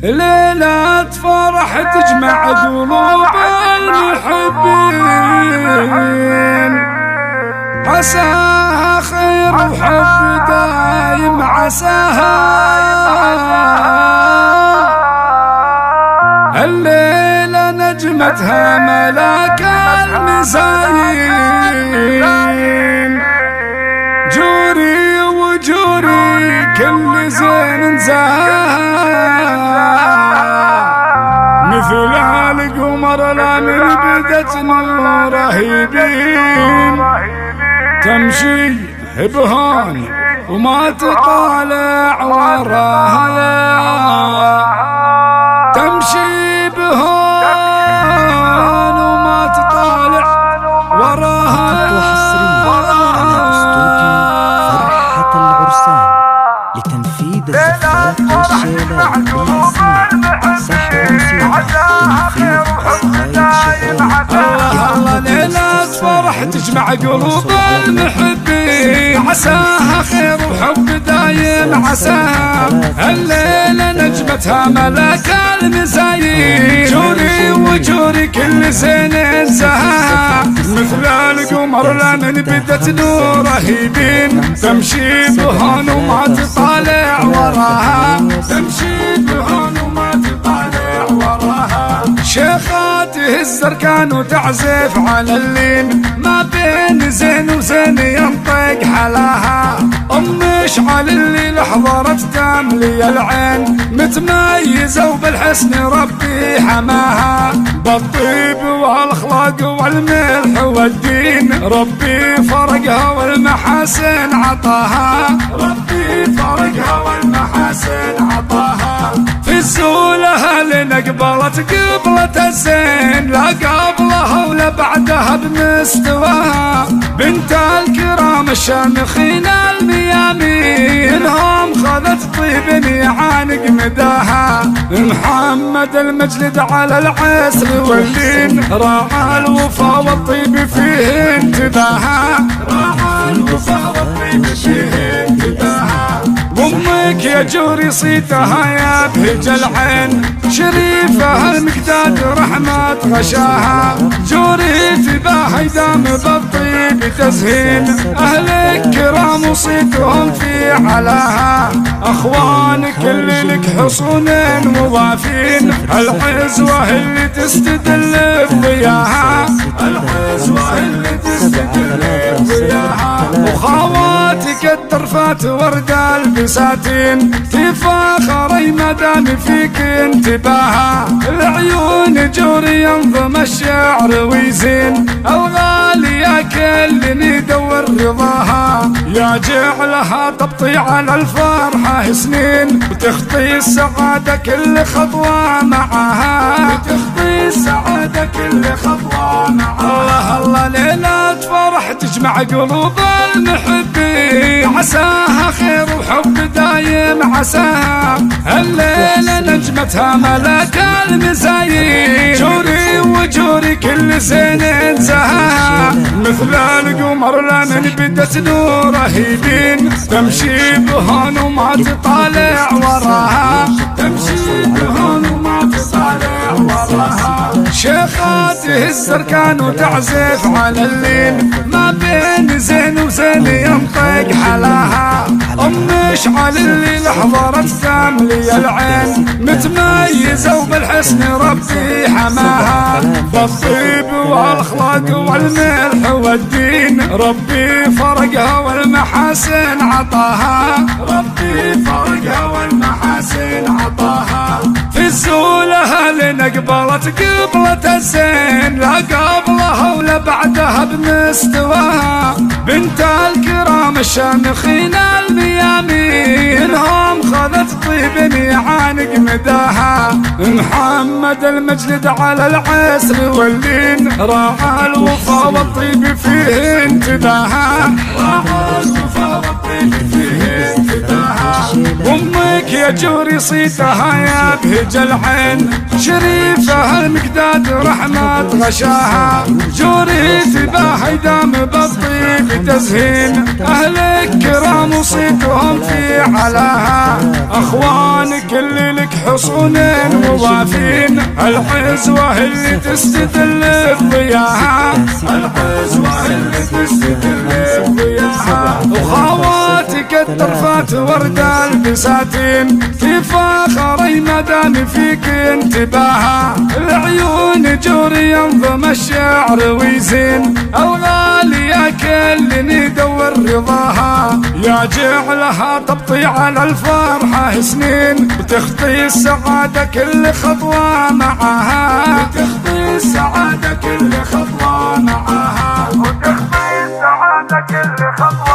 ليلة فرح تجمع قلوب المحبين، عساها خير وحب دايم عساها. الليلة نجمتها ملاك المزايين، جوري وجوري كل زين زاها، مثل القمر لا من بدت نوره يبين، تمشي بهون وما تطالع وراها، تمشي بهون وما تطالع وراها. فرحة العرسان لتنفيذ الزفاف والشيلات بإذن صح وموسيقى تنفيذ قصائد شعرية. الله ليلة فرح تجمع قلوب المحبين، عساها خير وحب دايم عساها. الليلة نجمتها ملاك المزايين، جوري وجوري كل زين زهاها، مثل القمر لا من بدت نوره يبين، تمشي بهون وما تطالع وراها، تمشي بهون وما تطالع وراها. شيخاته الزركان وتعزف على اللين، ما بين زين وزين ينطق حلاها. مشعل اللي حضرت تملي العين، متميزة وبالحسن ربي حماها، بالطيب والأخلاق والملح والدين ربي فرقها والمحاسن عطاها، ربي فرقها والمحاسن عطاها. في الزولة اللي قبلت قبلة الزين، لا قبلها ولا بعدها بمستواها، بنت الكرام الشامخين الميامين، هم خذت طيب يعانق مداها. محمد المجلد على العسر واللين، راعى الوفا والطيب فيه انتباها، راعى الوفا والطيب فيه انتباها. وامك يا جوري صيتها يا بهج العين، شريفة المقداد رحمة غشاها، جوري تباهي دام بالطيب تزهين، اهلك كرام وصيتهم في علاها، اخوانك اللي لك حصون موافين، العزوة اللي تستدل بضياها، العزوة اللي تستدل بضياها. وخواتك الترفات ورد البساتين، تفاخري مدام فيك انتباها، العيون جوري ينظم الشعر ويزين، الغالية كل يدور رضاها، يا جعلها تبطي على الفرحة سنين، وتخطي السعادة كل خطوة معها، تخطي السعادة كل خطوة معها. الله ليلة فرح تجمع قلوب المحبين، عساها خير وحب دايم عساها. الليلة نجمتها ملاك المزايين، جوري وجوري كل زين زهاها، مثل القمر لا من بدت نوره يبين، تمشي بهون وما تطالع وراها، تمشي بهون وما تطالع وراها. شيخاته الزركان وتعزف على اللين، ما بين زين وزين ينطق حلاها، مشعل اللي حضرت تملي العين، متميزة وبالحسن ربي حماها، بالطيب والأخلاق والملح والدين ربي فرقها والمحاسن عطاها، ربي فرقها والمحاسن عطاها. في الزولة اللي قبلت قبلة الزين، لا قبلها ولا بعدها بمستواها، بنت الكرام الشامخين الميامين، هم خذت طيب يعانق مداها. محمد المجلد على العسر واللين، راعى الوفا والطيب فيه انتباها، راعى الوفا والطيب فيه انتباها. أمك يا جوري صيتها يا بهج العين، شريفة المقداد رحمة غشاها، جوري تباهي دام بالطيب تزهين، أهلك كرام وصيتهم في علاها، أخوانك اللي لك حصون ووافين، العزوة اللي تستدل بضياها، العزوة اللي تستدل بضياها، وخواتك الطرفات ورد البساتين، في فخري مدام فيك انتباها، العيون جوري ينظم الشعر ويزين، الغالية كل ندور رضاها، يا جعلها تبطي على الفرحة سنين، وتخطي السعادة كل خطوة معها، وتخطي السعادة كل خطوة معها، وتخطي السعادة كل خطوة